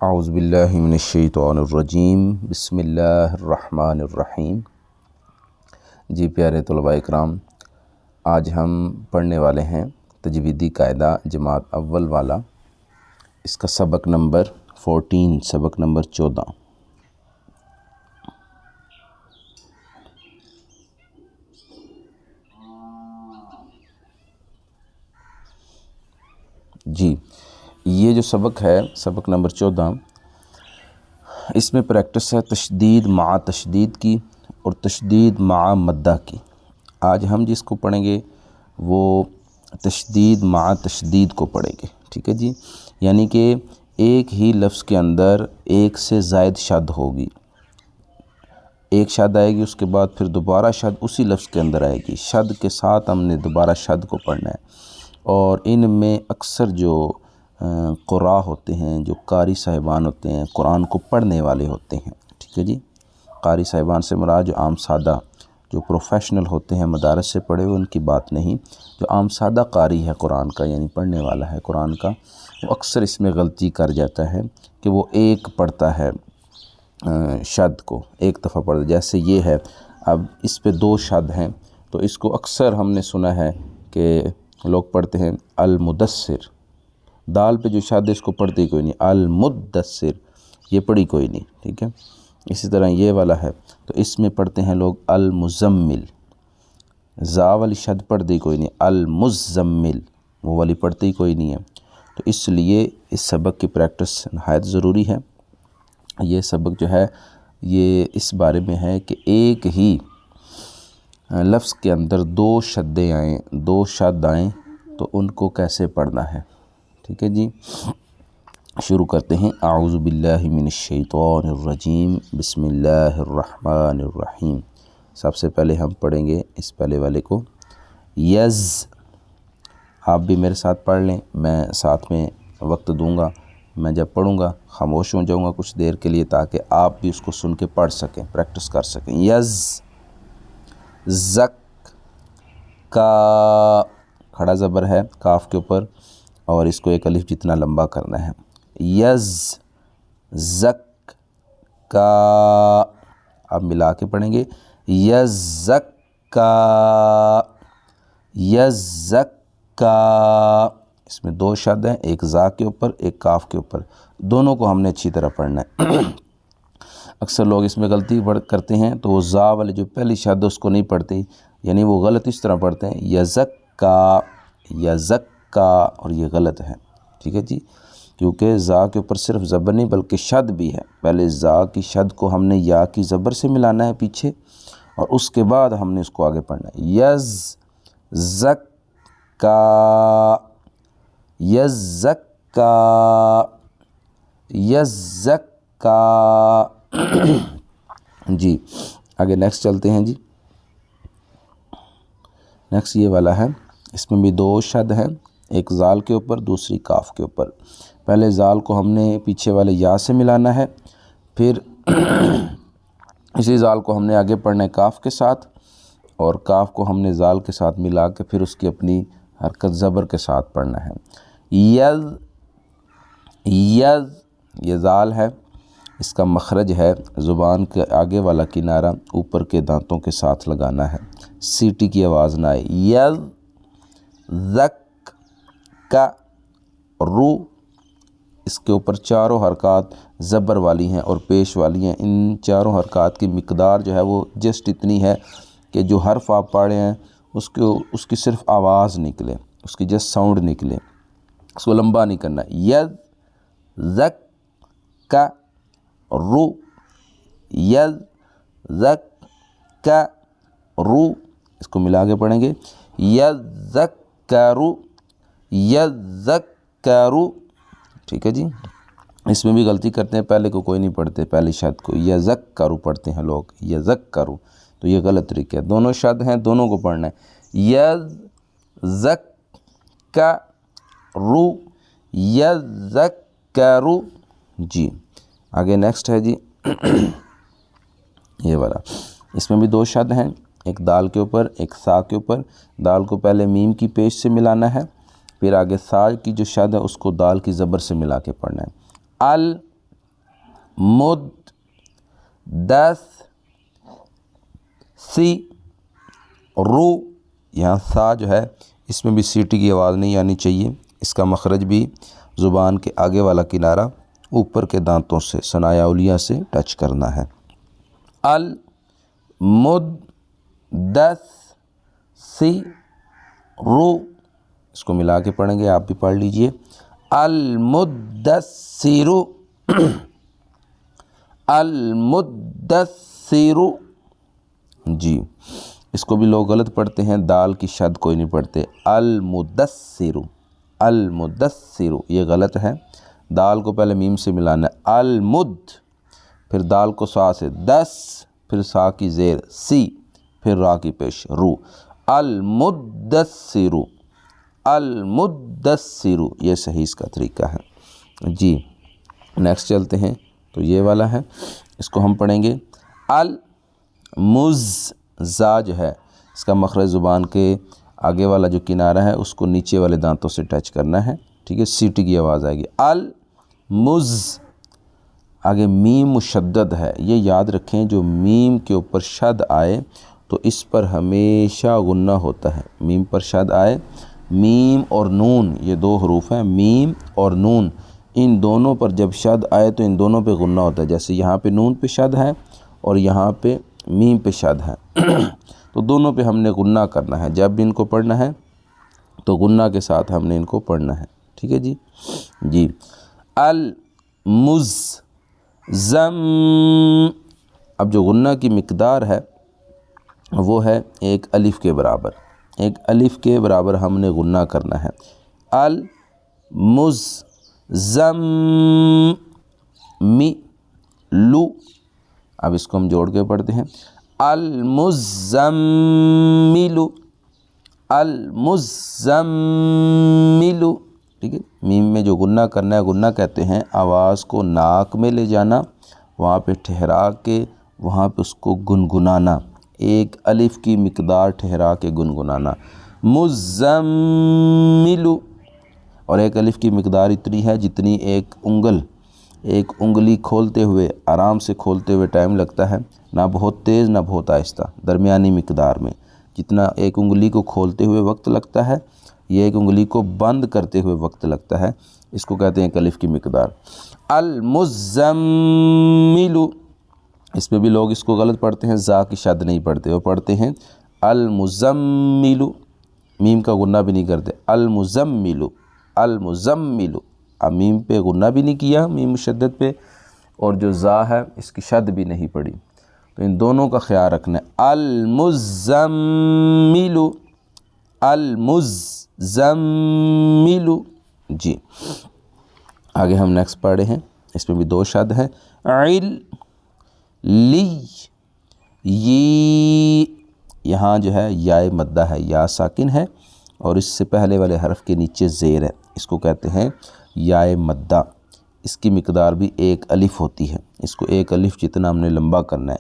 اعوذ باللہ من الشیطان الرجیم بسم اللہ الرحمن الرحیم۔ جی پیارے طلباء اکرام، آج ہم پڑھنے والے ہیں تجویدی قاعدہ جماعت اول والا، اس کا سبق نمبر 14، سبق نمبر 14۔ جی یہ جو سبق ہے، سبق نمبر 14، اس میں پریکٹس ہے تشدید مع تشدید کی اور تشدید مع مدہ کی۔ آج ہم جس کو پڑھیں گے وہ تشدید مع تشدید کو پڑھیں گے، ٹھیک ہے جی۔ یعنی کہ ایک ہی لفظ کے اندر ایک سے زائد شد ہوگی، ایک شد آئے گی، اس کے بعد پھر دوبارہ شد اسی لفظ کے اندر آئے گی، شد کے ساتھ ہم نے دوبارہ شد کو پڑھنا ہے۔ اور ان میں اکثر جو قراء ہوتے ہیں، جو قاری صاحبان ہوتے ہیں، قرآن کو پڑھنے والے ہوتے ہیں، ٹھیک ہے جی۔ قاری صاحبان سے مراد جو عام سادہ، جو پروفیشنل ہوتے ہیں، مدارس سے پڑھے ہوئے، ان کی بات نہیں۔ جو عام سادہ قاری ہے قرآن کا، یعنی پڑھنے والا ہے قرآن کا، وہ اکثر اس میں غلطی کر جاتا ہے کہ وہ ایک پڑھتا ہے شد کو، ایک دفعہ پڑھتا ہے۔ جیسے یہ ہے، اب اس پہ دو شد ہیں، تو اس کو اکثر ہم نے سنا ہے کہ لوگ پڑھتے ہیں المدثر، دال پہ جو شد ہے اس کو پڑھتے ہی کوئی نہیں، المدثر یہ پڑھی کوئی نہیں، ٹھیک ہے۔ اسی طرح یہ والا ہے تو اس میں پڑھتے ہیں لوگ المزمل، زا والی شد پڑھتے ہی کوئی نہیں، المزمل وہ والی پڑھتے ہی کوئی نہیں ہے۔ تو اس لیے اس سبق کی پریکٹس نہایت ضروری ہے۔ یہ سبق جو ہے یہ اس بارے میں ہے کہ ایک ہی لفظ کے اندر دو شدیں آئیں، دو شد آئیں تو ان کو کیسے پڑھنا ہے، ٹھیک ہے جی۔ شروع کرتے ہیں۔ اعوذ باللہ من الشیطان الرجیم بسم اللہ الرحمن الرحیم۔ سب سے پہلے ہم پڑھیں گے اس پہلے والے کو، یز۔ آپ بھی میرے ساتھ پڑھ لیں، میں ساتھ میں وقت دوں گا، میں جب پڑھوں گا خاموش ہو جاؤں گا کچھ دیر کے لیے تاکہ آپ بھی اس کو سن کے پڑھ سکیں، پریکٹس کر سکیں۔ یز، زک، کا، کھڑا زبر ہے کاف کے اوپر اور اس کو ایک الف جتنا لمبا کرنا ہے۔ یز، زک، کا، اب ملا کے پڑھیں گے، یزک کا، یزک کا۔ اس میں دو شد ہیں، ایک زا کے اوپر، ایک کاف کے اوپر، دونوں کو ہم نے اچھی طرح پڑھنا ہے۔ اکثر لوگ اس میں غلطی کرتے ہیں تو وہ زا والے جو پہلی شد ہے اس کو نہیں پڑھتے، یعنی وہ غلط اس طرح پڑھتے ہیں، یزک کا، یزک کا، اور یہ غلط ہے، ٹھیک ہے جی۔ کیونکہ زا کے اوپر صرف زبر نہیں بلکہ شد بھی ہے، پہلے زا کی شد کو ہم نے یا کی زبر سے ملانا ہے پیچھے، اور اس کے بعد ہم نے اس کو آگے پڑھنا ہے۔ یز، زک کا، یزک کا، یزک کا۔ جی آگے نیکسٹ چلتے ہیں جی۔ نیکسٹ یہ والا ہے، اس میں بھی دو شد ہیں، ایک زال کے اوپر، دوسری کاف کے اوپر۔ پہلے زال کو ہم نے پیچھے والے یا سے ملانا ہے، پھر اسی زال کو ہم نے آگے پڑھنا ہے کاف کے ساتھ، اور کاف کو ہم نے زال کے ساتھ ملا کے پھر اس کی اپنی حرکت زبر کے ساتھ پڑھنا ہے۔ یز، یز، یہ زال ہے، اس کا مخرج ہے زبان کے آگے والا کنارہ اوپر کے دانتوں کے ساتھ لگانا ہے، سیٹی کی آواز نہ آئے۔ یز، زک، کا، رو، اس کے اوپر چاروں حرکات زبر والی ہیں اور پیش والی ہیں۔ ان چاروں حرکات کی مقدار جو ہے وہ جسٹ اتنی ہے کہ جو حرف آپ پڑھے ہیں اس کی صرف آواز نکلے، اس کی جسٹ ساؤنڈ نکلے، اس کو لمبا نہیں کرنا۔ یز، زک، کا، رو، یز، زک، کا، رو، اس کو ملا کے پڑھیں گے، یذکرو، یذکرو، ٹھیک ہے جی۔ اس میں بھی غلطی کرتے ہیں، پہلے کو کوئی نہیں پڑھتے، پہلی شد کو یذکرو پڑھتے ہیں لوگ، یذکرو، تو یہ غلط طریقہ ہے۔ دونوں شد ہیں، دونوں کو پڑھنا ہے، یذکرو، یذکرو۔ جی آگے نیکسٹ ہے جی یہ والا، اس میں بھی دو شد ہیں، ایک دال کے اوپر، ایک سا کے اوپر۔ دال کو پہلے میم کی پیش سے ملانا ہے، پھر آگے سا کی جو شد ہے اس کو دال کی زبر سے ملا کے پڑھنا ہے۔ ال، رو، یہاں سا جو ہے اس میں بھی سیٹی کی آواز نہیں آنی چاہیے، اس کا مخرج بھی زبان کے آگے والا کنارہ اوپر کے دانتوں سے ثنایا علیہ سے ٹچ کرنا ہے۔ المدثر، اس کو ملا کے پڑھیں گے، آپ بھی پڑھ لیجئے، المدثر، المدثر۔ جی اس کو بھی لوگ غلط پڑھتے ہیں، دال کی شد کوئی نہیں پڑھتے، المدثر، المدثر، یہ غلط ہے۔ دال کو پہلے میم سے ملانا ہے، المد، پھر دال کو سا سے، دس، پھر سا کی زیر سی، پھر را کی پیش رو، المدثر، المدثر، یہ صحیح اس کا طریقہ ہے۔ جی نیکسٹ چلتے ہیں، تو یہ والا ہے، اس کو ہم پڑھیں گے زا جو ہے اس کا مخرج زبان کے آگے والا جو کنارہ ہے اس کو نیچے والے دانتوں سے ٹچ کرنا ہے، ٹھیک ہے، سیٹی کی آواز آئے گی، آگے میم مشدد ہے، یہ یاد رکھیں جو میم کے اوپر شد آئے تو اس پر ہمیشہ غنہ ہوتا ہے، میم پر شد آئے، میم اور نون یہ دو حروف ہیں، میم اور نون، ان دونوں پر جب شد آئے تو ان دونوں پہ غنہ ہوتا ہے، جیسے یہاں پہ نون پہ شد ہے اور یہاں پہ میم پہ شد ہے تو دونوں پہ ہم نے غنہ کرنا ہے، جب بھی ان کو پڑھنا ہے تو غنہ کے ساتھ ہم نے ان کو پڑھنا ہے، ٹھیک ہے جی۔ جی اب جو غنہ کی مقدار ہے وہ ہے ایک الف کے برابر، ایک الف کے برابر ہم نے غنہ کرنا ہے، المزملو، اب اس کو ہم جوڑ کے پڑھتے ہیں، المزملو، المزملو، ٹھیک ہے۔ میم میں جو غنہ کرنا ہے، غنہ کہتے ہیں آواز کو ناک میں لے جانا، وہاں پہ ٹھہرا کے وہاں پہ اس کو گنگنانا، ایک الف کی مقدار ٹھہرا کے گنگنانا، مزملو، اور ایک الف کی مقدار اتنی ہے جتنی ایک انگلی کھولتے ہوئے، آرام سے کھولتے ہوئے ٹائم لگتا ہے، نہ بہت تیز نہ بہت آہستہ، درمیانی مقدار میں، جتنا ایک انگلی کو کھولتے ہوئے وقت لگتا ہے یہ ایک انگلی کو بند کرتے ہوئے وقت لگتا ہے، اس کو کہتے ہیں ایک الف کی مقدار۔ المزملو، اس میں بھی لوگ اس کو غلط پڑھتے ہیں، زا کی شد نہیں پڑھتے، وہ پڑھتے ہیں المزملو، میم کا غنہ بھی نہیں کرتے، المزملو، المزملو، اب میم پہ غنہ بھی نہیں کیا، میم مشدد پہ، اور جو زا ہے اس کی شد بھی نہیں پڑھی، تو ان دونوں کا خیال رکھنا ہے، المزملو، المزملو۔ جی آگے ہم نیکسٹ پڑھے ہیں، اس میں بھی دو شد ہیں، یہاں جو ہے یا مدہ ہے، یا ساکن ہے اور اس سے پہلے والے حرف کے نیچے زیر ہے، اس کو کہتے ہیں یا مدہ، اس کی مقدار بھی ایک الف ہوتی ہے، اس کو ایک الف جتنا ہم نے لمبا کرنا ہے،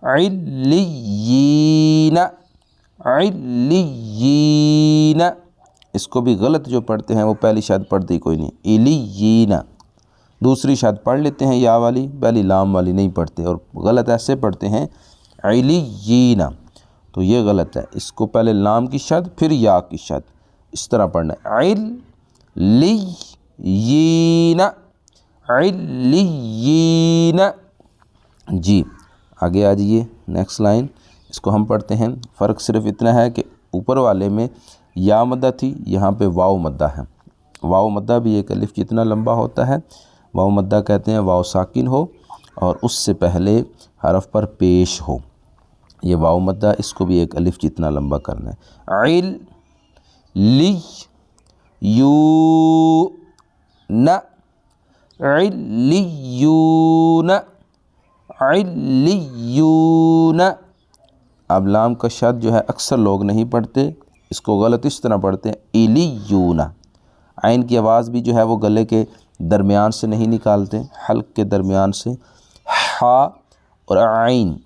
علیین، علیین، اس کو بھی غلط جو پڑھتے ہیں وہ پہلی شد پڑھتے ہی کوئی نہیں، علیین، دوسری شد پڑھ لیتے ہیں یا والی، پہلی لام والی نہیں پڑھتے، اور غلط ایسے پڑھتے ہیں علیین، تو یہ غلط ہے، اس کو پہلے لام کی شد پھر یا کی شد، اس طرح پڑھنا ہے، علیین، علیین۔ جی آگے آ جائیے، نیکسٹ لائن، اس کو ہم پڑھتے ہیں، فرق صرف اتنا ہے کہ اوپر والے میں یا مدہ تھی، یہاں پہ واو مدہ ہے، واو مدہ بھی ایک الف جتنا لمبا ہوتا ہے، واو مدہ کہتے ہیں واو ساکن ہو اور اس سے پہلے حرف پر پیش ہو، یہ واو مدہ، اس کو بھی ایک الف جتنا لمبا کرنا ہے، علیون، علیون، علیون۔ اب لام کا شد جو ہے اکثر لوگ نہیں پڑھتے، اس کو غلط اس طرح پڑھتے ہیں ایلیون، عین کی آواز بھی جو ہے وہ گلے کے درمیان سے نہیں نکالتے، حلق کے درمیان سے، ہا اور عین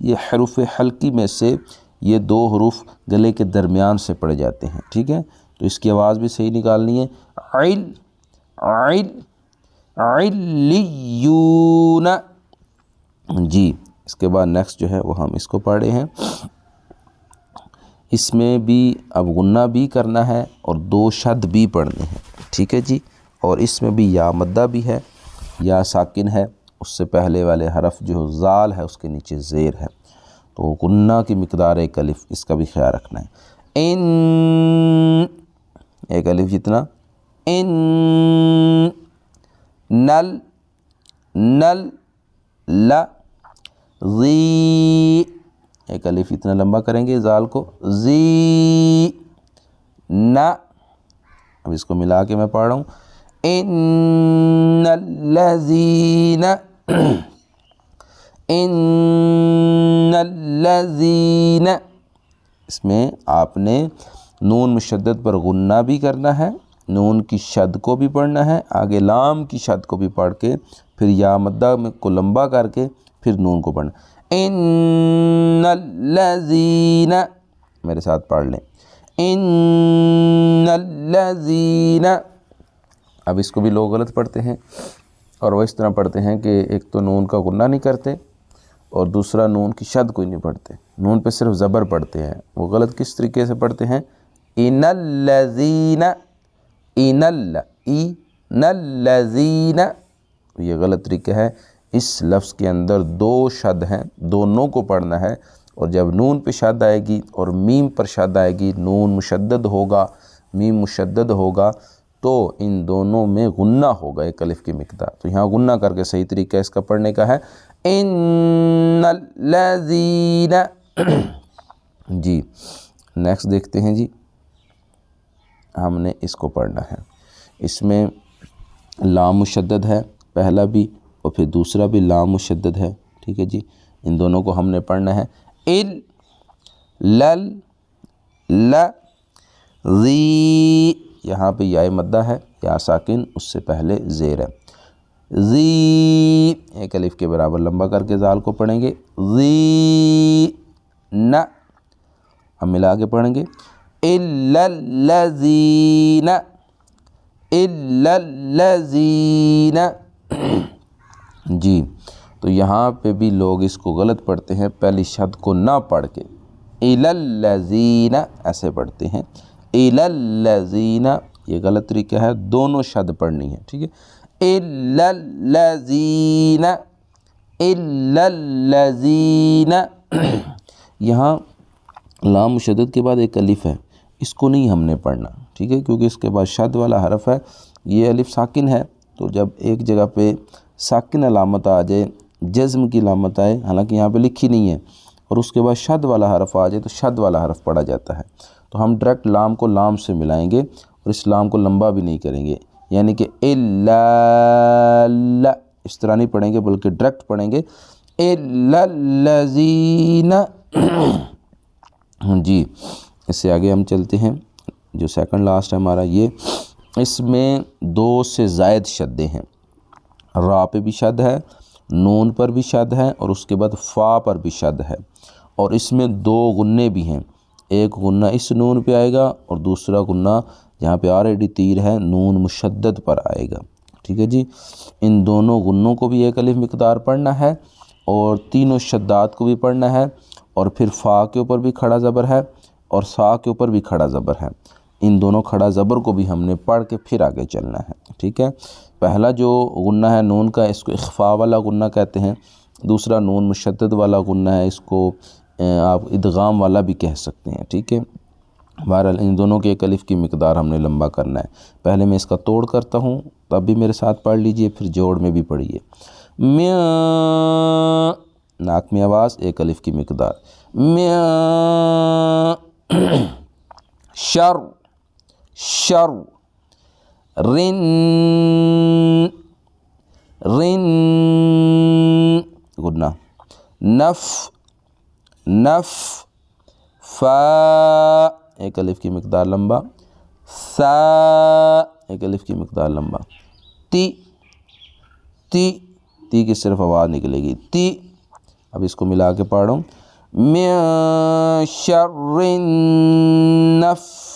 یہ حروف حلقی میں سے یہ دو حروف گلے کے درمیان سے پڑھے جاتے ہیں، ٹھیک ہے، تو اس کی آواز بھی صحیح نکالنی ہے، عل عل علیون۔ جی اس کے بعد نیکسٹ جو ہے وہ ہم اس کو پڑھ رہے ہیں، اس میں بھی اب غنہ بھی کرنا ہے اور 2 شد بھی پڑھنے ہیں، ٹھیک ہے جی۔ اور اس میں بھی یا مدہ بھی ہے، یا ساکن ہے، اس سے پہلے والے حرف جو زال ہے اس کے نیچے زیر ہے، تو غنہ کی مقدار 1 الف، اس کا بھی خیال رکھنا ہے۔ ان 1 الف جتنا، ان نل نل لا زی، 1 الف اتنا لمبا کریں گے زال کو، زی نا، اب اس کو ملا کے میں پڑھ رہا ہوں، ان الذین ان الذین، اس میں آپ نے نون مشدد پر غنہ بھی کرنا ہے، نون کی شد کو بھی پڑھنا ہے، آگے لام کی شد کو بھی پڑھ کے پھر یا مدہ کو لمبا کر کے پھر نون کو پڑھنا، ان الذین، میرے ساتھ پڑھ لیں، ان الذین۔ اب اس کو بھی لوگ غلط پڑھتے ہیں، اور وہ اس طرح پڑھتے ہیں کہ ایک تو نون کا غنہ نہیں کرتے اور دوسرا نون کی شد کوئی نہیں پڑھتے، نون پہ صرف زبر پڑھتے ہیں۔ وہ غلط کس طریقے سے پڑھتے ہیں؟ ان الذین، ان الذین، یہ غلط طریقہ ہے۔ اس لفظ کے اندر 2 شد ہیں، دونوں کو پڑھنا ہے، اور جب نون پہ شد آئے گی اور میم پر شد آئے گی، نون مشدد ہوگا میم مشدد ہوگا، تو ان دونوں میں غنہ ہوگا 1 الف کی مقدار، تو یہاں غنہ کر کے صحیح طریقہ اس کا پڑھنے کا ہے، ان الذین۔ جی نیکسٹ دیکھتے ہیں جی، ہم نے اس کو پڑھنا ہے، اس میں لام مشدد ہے، پہلا بھی اور پھر دوسرا بھی لام مشدد ہے، ٹھیک ہے جی، ان دونوں کو ہم نے پڑھنا ہے، ال لل ل زی، یہاں پہ یا مدہ ہے، یا ساکن، اس سے پہلے زیر ہے، زی 1 الف کے برابر لمبا کر کے زال کو پڑھیں گے، زی نا، ہم ملا کے پڑھیں گے، الا الذین الا الذین۔ جی تو یہاں پہ بھی لوگ اس کو غلط پڑھتے ہیں، پہلی شد کو نہ پڑھ کے الا الذین ایسے پڑھتے ہیں، الا الذین، یہ غلط طریقہ ہے، دونوں شد پڑھنی ہے، ٹھیک ہے، الا الذین الا الذین۔ یہاں لام مشدد کے بعد 1 الف ہے، اس کو نہیں ہم نے پڑھنا، ٹھیک ہے، کیونکہ اس کے بعد شد والا حرف ہے، یہ الف ساکن ہے، تو جب ایک جگہ پہ ساکن علامت آ جائے، جزم کی علامت آئے، حالانکہ یہاں پہ لکھی نہیں ہے، اور اس کے بعد شد والا حرف آ جائے تو شد والا حرف پڑھا جاتا ہے، تو ہم ڈائریکٹ لام کو لام سے ملائیں گے اور اس لام کو لمبا بھی نہیں کریں گے، یعنی کہ الا، اس طرح نہیں پڑھیں گے بلکہ ڈائریکٹ پڑھیں گے، الا الذین۔ جی اس سے آگے ہم چلتے ہیں، جو سیکنڈ لاسٹ ہے ہمارا یہ، اس میں 2 سے زائد شدیں ہیں، را پہ بھی شد ہے، نون پر بھی شد ہے، اور اس کے بعد فا پر بھی شد ہے، اور اس میں 2 غنّے بھی ہیں، ایک غنہ اس نون پہ آئے گا اور دوسرا غنہ جہاں پہ آلریڈی تیر ہے نون مشدد پر آئے گا، ٹھیک ہے جی۔ ان دونوں غنوں کو بھی 1 الف مقدار پڑھنا ہے، اور تینوں شدات کو بھی پڑھنا ہے، اور پھر فا کے اوپر بھی کھڑا زبر ہے اور سا کے اوپر بھی کھڑا زبر ہے، ان دونوں کھڑا زبر کو بھی ہم نے پڑھ کے پھر آگے چلنا ہے، ٹھیک ہے۔ پہلا جو غنہ ہے نون کا، اس کو اخفاء والا غنہ کہتے ہیں، دوسرا نون مشدد والا غنہ ہے، اس کو آپ ادغام والا بھی کہہ سکتے ہیں، ٹھیک ہے۔ بہرحال ان دونوں کے 1 الف کی مقدار ہم نے لمبا کرنا ہے، پہلے میں اس کا توڑ کرتا ہوں، تب بھی میرے ساتھ پڑھ لیجئے، پھر جوڑ میں بھی پڑھیے، میاں، ناک میں آواز، 1 الف کی مقدار، میاں، شر شر، رن رن، غنہ، نف نف، فا 1 الف کی مقدار لمبا، سا 1 الف کی مقدار لمبا، تی تی، تی کی صرف آواز نکلے گی، تی۔ اب اس کو ملا کے پڑھ رہا ہوں، من شر النفاثات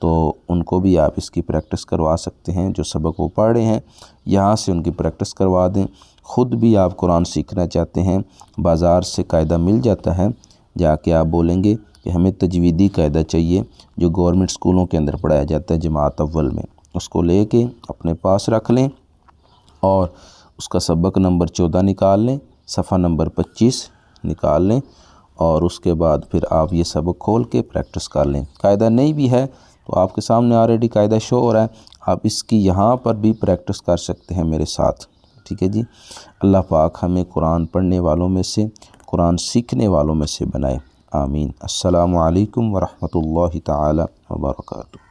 تو ان کو بھی آپ اس کی پریکٹس کروا سکتے ہیں، جو سبق وہ پڑھ رہے ہیں یہاں سے ان کی پریکٹس کروا دیں۔ خود بھی آپ قرآن سیکھنا چاہتے ہیں، بازار سے قاعدہ مل جاتا ہے، جا کے آپ بولیں گے کہ ہمیں تجویدی قاعدہ چاہیے جو گورنمنٹ اسکولوں کے اندر پڑھایا جاتا ہے جماعت اول میں، اس کو لے کے اپنے پاس رکھ لیں اور اس کا سبق نمبر 14 نکال لیں، صفحہ نمبر 25 نکال لیں، اور اس کے بعد پھر آپ یہ سبق کھول کے پریکٹس کر لیں۔ قاعدہ نہیں بھی ہے تو آپ کے سامنے آلریڈی قاعدہ شو ہو رہا ہے، آپ اس کی یہاں پر بھی پریکٹس کر سکتے ہیں میرے ساتھ، ٹھیک ہے جی۔ اللہ پاک ہمیں قرآن پڑھنے والوں میں سے، قرآن سیکھنے والوں میں سے بنائے، آمین۔ السلام علیکم ورحمۃ اللہ تعالی وبرکاتہ۔